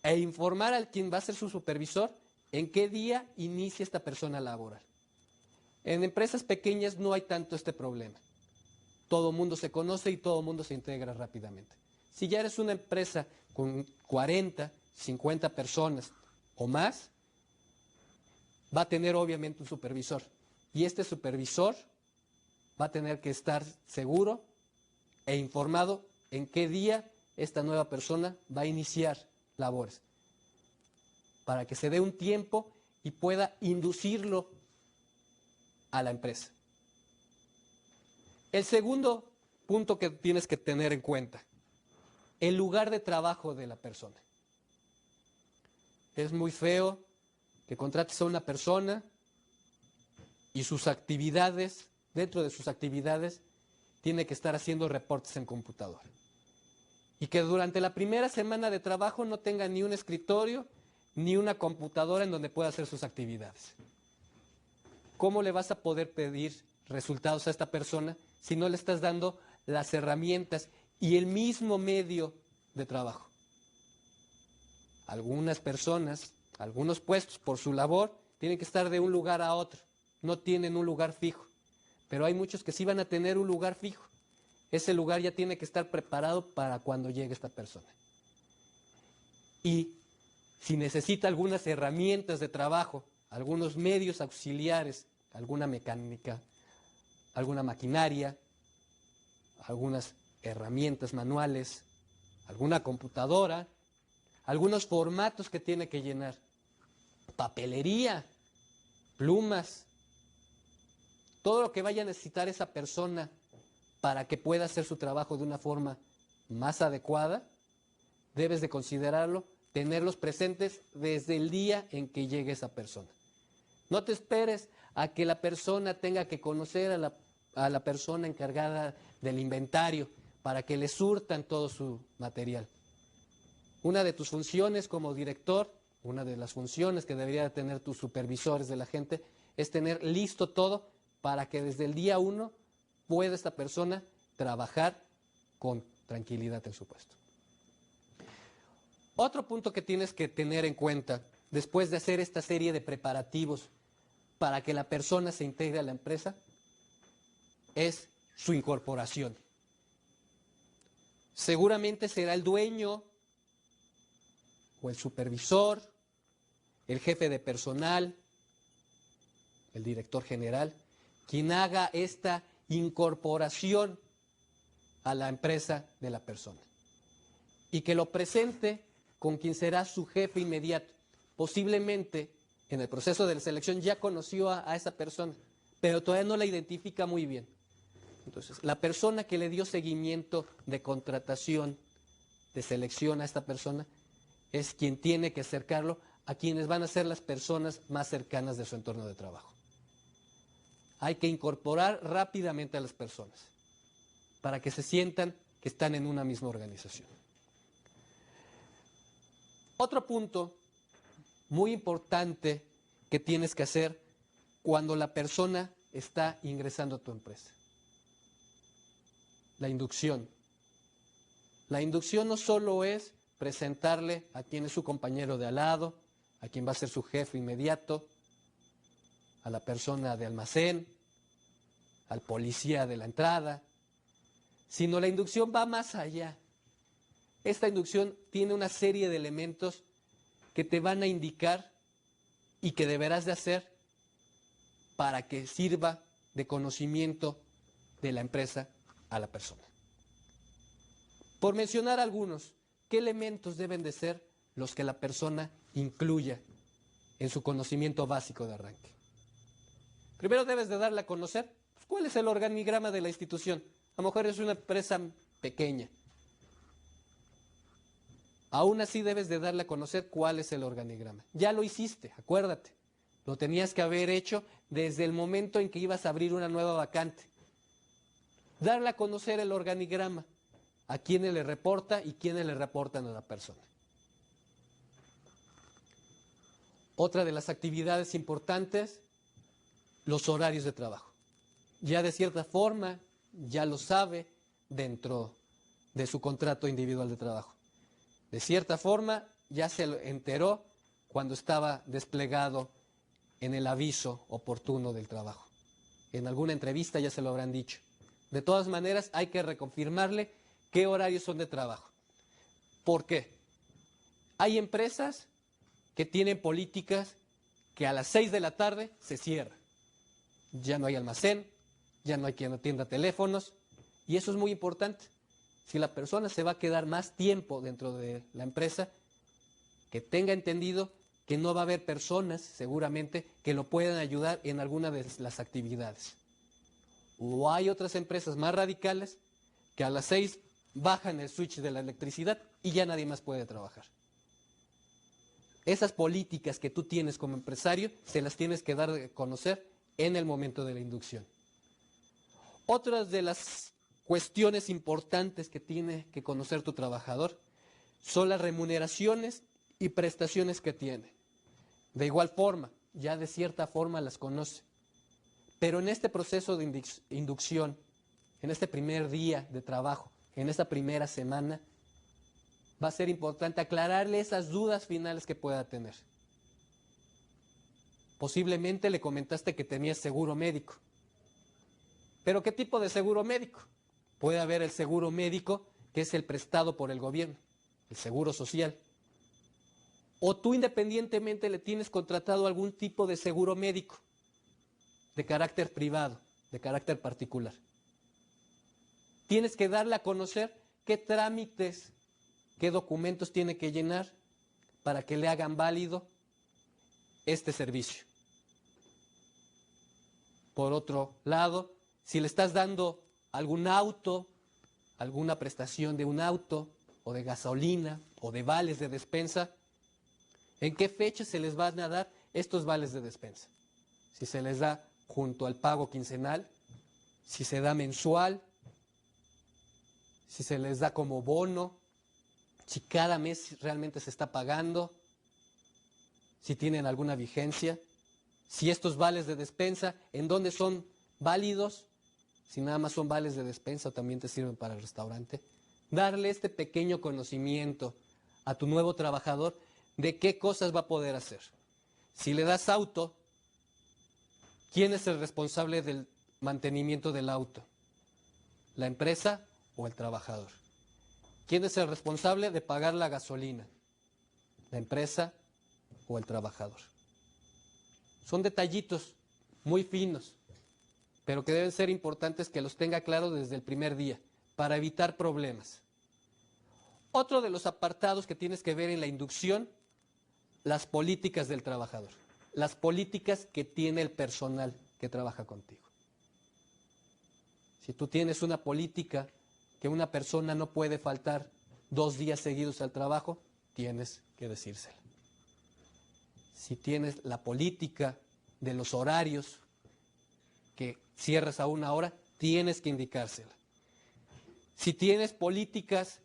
S1: e informar al quien va a ser su supervisor en qué día inicia esta persona laboral. En empresas pequeñas no hay tanto este problema. Todo el mundo se conoce y todo el mundo se integra rápidamente. Si ya eres una empresa con 40, 50 personas o más, va a tener obviamente un supervisor. Y este supervisor va a tener que estar seguro e informado en qué día esta nueva persona va a iniciar labores, para que se dé un tiempo y pueda inducirlo a la empresa. El segundo punto que tienes que tener en cuenta, el lugar de trabajo de la persona. Es muy feo que contrates a una persona y sus actividades, dentro de sus actividades, tiene que estar haciendo reportes en computadora. Y que durante la primera semana de trabajo no tenga ni un escritorio ni una computadora en donde pueda hacer sus actividades. ¿Cómo le vas a poder pedir resultados a esta persona si no le estás dando las herramientas y el mismo medio de trabajo? Algunas personas, algunos puestos por su labor, tienen que estar de un lugar a otro, no tienen un lugar fijo, pero hay muchos que sí van a tener un lugar fijo. Ese lugar ya tiene que estar preparado para cuando llegue esta persona. Y si necesita algunas herramientas de trabajo, algunos medios auxiliares, alguna mecánica, alguna maquinaria, algunas herramientas manuales, alguna computadora, algunos formatos que tiene que llenar, papelería, plumas, todo lo que vaya a necesitar esa persona para que pueda hacer su trabajo de una forma más adecuada, debes de considerarlo, tenerlos presentes desde el día en que llegue esa persona. No te esperes a que la persona tenga que conocer a la persona encargada del inventario para que le surtan todo su material. Una de tus funciones como director, una de las funciones que deberían tener tus supervisores de la gente, es tener listo todo para que desde el día 1 pueda esta persona trabajar con tranquilidad en su puesto. Otro punto que tienes que tener en cuenta después de hacer esta serie de preparativos para que la persona se integre a la empresa es su incorporación. Seguramente será el dueño o el supervisor, el jefe de personal, el director general, quien haga esta incorporación a la empresa de la persona y que lo presente con quien será su jefe inmediato. Posiblemente en el proceso de la selección ya conoció a esa persona, pero todavía no la identifica muy bien. Entonces, la persona que le dio seguimiento de contratación, de selección a esta persona, es quien tiene que acercarlo a quienes van a ser las personas más cercanas de su entorno de trabajo. Hay que incorporar rápidamente a las personas para que se sientan que están en una misma organización. Otro punto muy importante que tienes que hacer cuando la persona está ingresando a tu empresa. la inducción. La inducción no solo es presentarle a quien es su compañero de al lado, a quien va a ser su jefe inmediato, a la persona de almacén, al policía de la entrada, sino la inducción va más allá. Esta inducción tiene una serie de elementos que te van a indicar y que deberás de hacer para que sirva de conocimiento de la empresa a la persona. Por mencionar algunos, ¿qué elementos deben de ser los que la persona incluya en su conocimiento básico de arranque? Primero debes de darle a conocer cuál es el organigrama de la institución. A lo mejor es una empresa pequeña. Aún así debes de darle a conocer cuál es el organigrama. Ya lo hiciste, acuérdate. Lo tenías que haber hecho desde el momento en que ibas a abrir una nueva vacante. Darle a conocer el organigrama, a quiénes le reporta y quiénes le reportan a la persona. Otra de las actividades importantes, los horarios de trabajo. Ya de cierta forma, ya lo sabe dentro de su contrato individual de trabajo. De cierta forma, ya se lo enteró cuando estaba desplegado en el aviso oportuno del trabajo. En alguna entrevista ya se lo habrán dicho. De todas maneras, hay que reconfirmarle qué horarios son de trabajo. ¿Por qué? Hay empresas que tienen políticas que a las 6 de la tarde se cierra. Ya no hay almacén, ya no hay quien atienda teléfonos, y eso es muy importante. Si la persona se va a quedar más tiempo dentro de la empresa, que tenga entendido que no va a haber personas, seguramente, que lo puedan ayudar en alguna de las actividades. O hay otras empresas más radicales que a las 6 bajan el switch de la electricidad y ya nadie más puede trabajar. Esas políticas que tú tienes como empresario, se las tienes que dar a conocer en el momento de la inducción. Otras de las cuestiones importantes que tiene que conocer tu trabajador son las remuneraciones y prestaciones que tiene. De igual forma, ya de cierta forma las conoce. Pero en este proceso de inducción, en este primer día de trabajo, en esta primera semana, va a ser importante aclararle esas dudas finales que pueda tener. Posiblemente le comentaste que tenías seguro médico. ¿Pero qué tipo de seguro médico? Puede haber el seguro médico, que es el prestado por el gobierno, el seguro social. O tú independientemente le tienes contratado algún tipo de seguro médico, de carácter privado, de carácter particular. Tienes que darle a conocer qué trámites, qué documentos tiene que llenar para que le hagan válido este servicio. Por otro lado, si le estás dando algún auto, alguna prestación de un auto, o de gasolina, o de vales de despensa, ¿en qué fecha se les van a dar estos vales de despensa? Si se les da junto al pago quincenal, si se da mensual, si se les da como bono, si cada mes realmente se está pagando, si tienen alguna vigencia, si estos vales de despensa, ¿en dónde son válidos? Si nada más son vales de despensa o también te sirven para el restaurante. Darle este pequeño conocimiento a tu nuevo trabajador de qué cosas va a poder hacer. Si le das auto, ¿quién es el responsable del mantenimiento del auto? ¿La empresa o el trabajador? ¿Quién es el responsable de pagar la gasolina? ¿La empresa o el trabajador? Son detallitos muy finos, pero que deben ser importantes que los tenga claro desde el primer día, para evitar problemas. Otro de los apartados que tienes que ver en la inducción, las políticas del trabajador, las políticas que tiene el personal que trabaja contigo. Si tú tienes una política que una persona no puede faltar 2 días seguidos al trabajo, tienes que decírsela. Si tienes la política de los horarios, que cierras a 1 hora, tienes que indicársela. Si tienes políticas,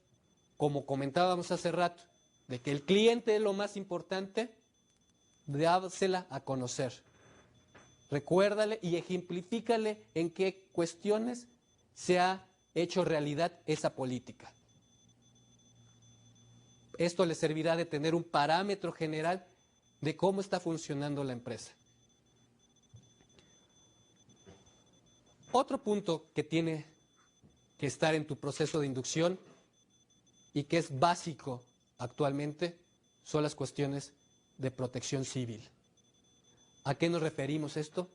S1: como comentábamos hace rato, de que el cliente es lo más importante, dásela a conocer. Recuérdale y ejemplifícale en qué cuestiones se ha hecho realidad esa política. Esto le servirá de tener un parámetro general de cómo está funcionando la empresa. Otro punto que tiene que estar en tu proceso de inducción y que es básico actualmente son las cuestiones de protección civil. ¿A qué nos referimos esto?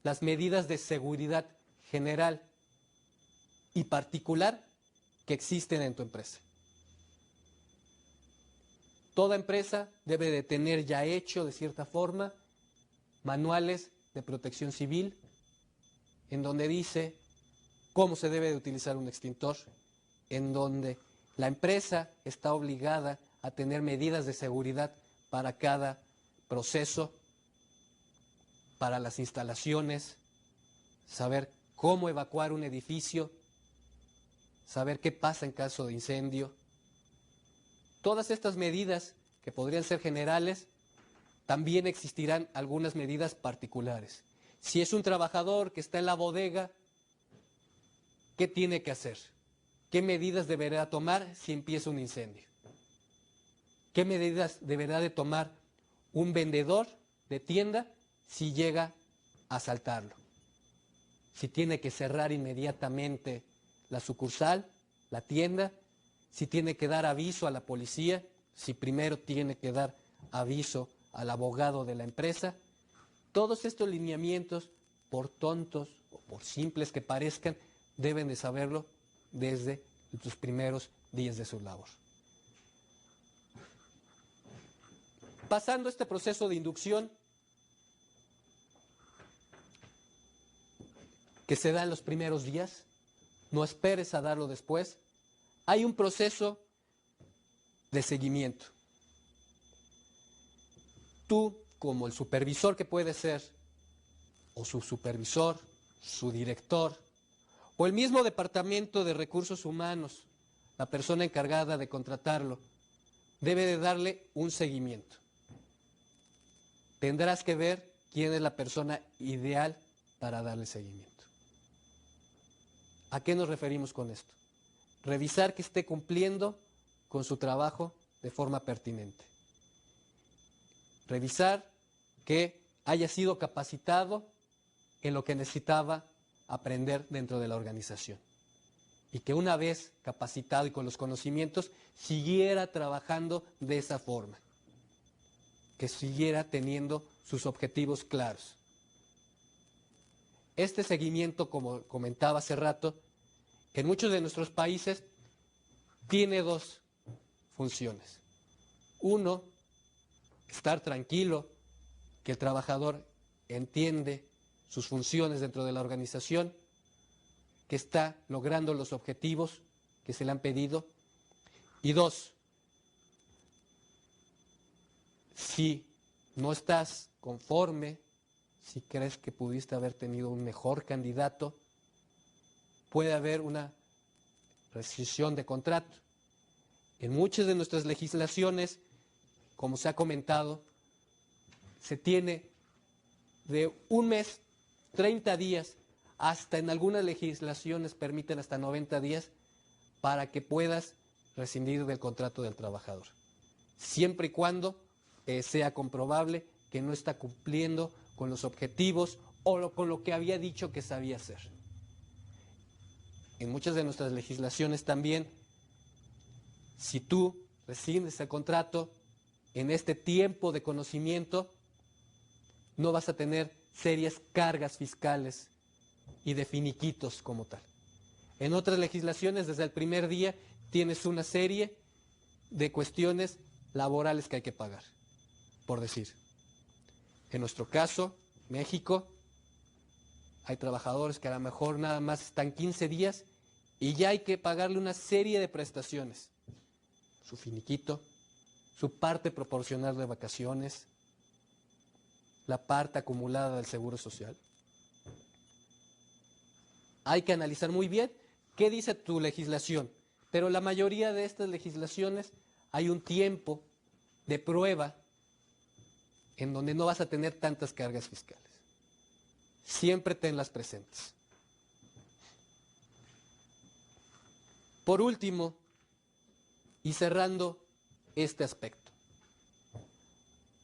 S1: Las medidas de seguridad general y particular que existen en tu empresa. Toda empresa debe de tener ya hecho, de cierta forma, manuales de protección civil en donde dice cómo se debe de utilizar un extintor, en donde la empresa está obligada a tener medidas de seguridad para cada proceso, para las instalaciones, saber cómo evacuar un edificio, saber qué pasa en caso de incendio. Todas estas medidas, que podrían ser generales, también existirán algunas medidas particulares. Si es un trabajador que está en la bodega, ¿qué tiene que hacer? ¿Qué medidas deberá tomar si empieza un incendio? ¿Qué medidas deberá de tomar un vendedor de tienda si llega a asaltarlo? Si tiene que cerrar inmediatamente la sucursal, la tienda, si tiene que dar aviso a la policía, si primero tiene que dar aviso al abogado de la empresa. Todos estos lineamientos, por tontos o por simples que parezcan, deben de saberlo desde sus primeros días de su labor. Pasando este proceso de inducción, que se da en los primeros días, no esperes a darlo después, hay un proceso de seguimiento. Tú, como el supervisor que puede ser, o su supervisor, su director, o el mismo departamento de recursos humanos, la persona encargada de contratarlo, debe de darle un seguimiento. Tendrás que ver quién es la persona ideal para darle seguimiento. ¿A qué nos referimos con esto? Revisar que esté cumpliendo con su trabajo de forma pertinente. Revisar que haya sido capacitado en lo que necesitaba aprender dentro de la organización. Y que una vez capacitado y con los conocimientos, siguiera trabajando de esa forma. Que siguiera teniendo sus objetivos claros. Este seguimiento, como comentaba hace rato, en muchos de nuestros países tiene dos funciones. Uno, estar tranquilo, que el trabajador entiende sus funciones dentro de la organización, que está logrando los objetivos que se le han pedido. Y dos, si no estás conforme, si crees que pudiste haber tenido un mejor candidato, puede haber una rescisión de contrato. En muchas de nuestras legislaciones, como se ha comentado, se tiene de un mes, 30 días, hasta en algunas legislaciones permiten hasta 90 días para que puedas rescindir del contrato del trabajador. Siempre y cuando sea comprobable que no está cumpliendo con los objetivos o con lo que había dicho que sabía hacer. En muchas de nuestras legislaciones también, si tú rescindes el contrato en este tiempo de conocimiento, no vas a tener serias cargas fiscales y de finiquitos como tal. En otras legislaciones, desde el primer día, tienes una serie de cuestiones laborales que hay que pagar, por decir. En nuestro caso, México, hay trabajadores que a lo mejor nada más están 15 días y ya hay que pagarle una serie de prestaciones. Su finiquito, su parte proporcional de vacaciones, la parte acumulada del seguro social. Hay que analizar muy bien qué dice tu legislación, pero la mayoría de estas legislaciones hay un tiempo de prueba en donde no vas a tener tantas cargas fiscales. Siempre tenlas presentes. Por último, y cerrando este aspecto,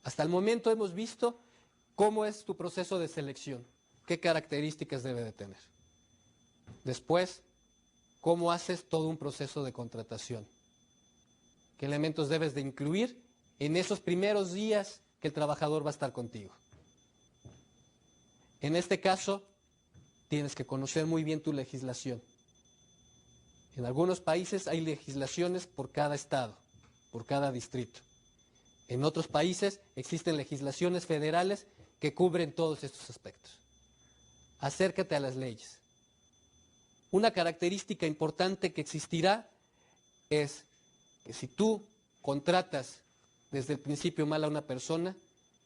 S1: hasta el momento hemos visto cómo es tu proceso de selección, qué características debe de tener. Después, cómo haces todo un proceso de contratación, qué elementos debes de incluir en esos primeros días que el trabajador va a estar contigo. En este caso, tienes que conocer muy bien tu legislación. En algunos países hay legislaciones por cada estado, por cada distrito. En otros países existen legislaciones federales que cubren todos estos aspectos. Acércate a las leyes. Una característica importante que existirá es que si tú contratas desde el principio mal a una persona,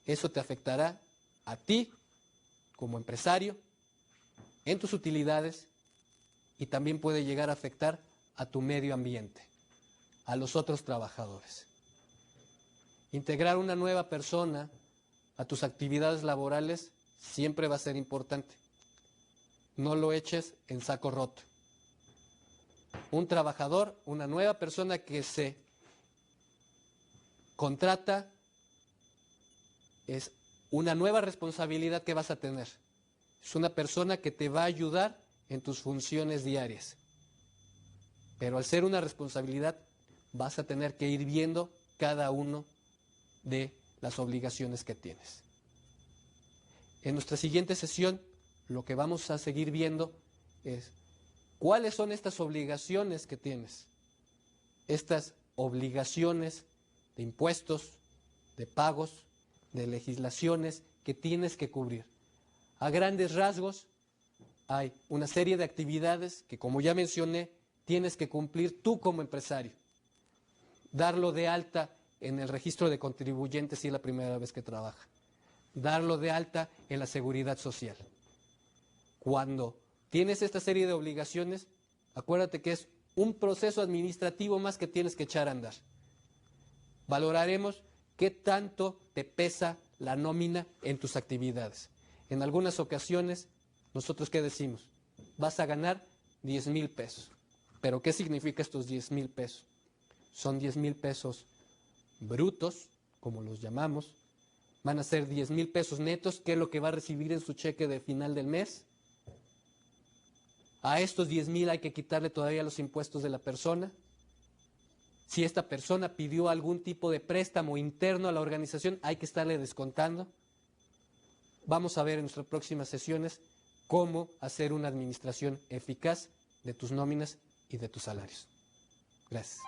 S1: eso te afectará a ti como empresario, en tus utilidades, y también puede llegar a afectar a tu medio ambiente, a los otros trabajadores. Integrar una nueva persona a tus actividades laborales siempre va a ser importante. No lo eches en saco roto. Un trabajador, una nueva persona que se contrata, es una nueva responsabilidad que vas a tener. Es una persona que te va a ayudar en tus funciones diarias. Pero al ser una responsabilidad, vas a tener que ir viendo cada uno de las obligaciones que tienes. En nuestra siguiente sesión, lo que vamos a seguir viendo es cuáles son estas obligaciones que tienes. Estas obligaciones de impuestos, de pagos, de legislaciones que tienes que cubrir. A grandes rasgos, hay una serie de actividades que, como ya mencioné, tienes que cumplir tú como empresario. Darlo de alta en el registro de contribuyentes si es la primera vez que trabaja. Darlo de alta en la seguridad social. Cuando tienes esta serie de obligaciones, acuérdate que es un proceso administrativo más que tienes que echar a andar. Valoraremos qué tanto te pesa la nómina en tus actividades. En algunas ocasiones, nosotros ¿qué decimos? Vas a ganar 10,000 pesos. ¿Pero qué significa estos 10,000 pesos? Son 10,000 pesos brutos, como los llamamos. Van a ser 10,000 pesos netos, que es lo que va a recibir en su cheque de final del mes. A estos 10,000 hay que quitarle todavía los impuestos de la persona. Si esta persona pidió algún tipo de préstamo interno a la organización, hay que estarle descontando. Vamos a ver en nuestras próximas sesiones cómo hacer una administración eficaz de tus nóminas y de tus salarios. Gracias.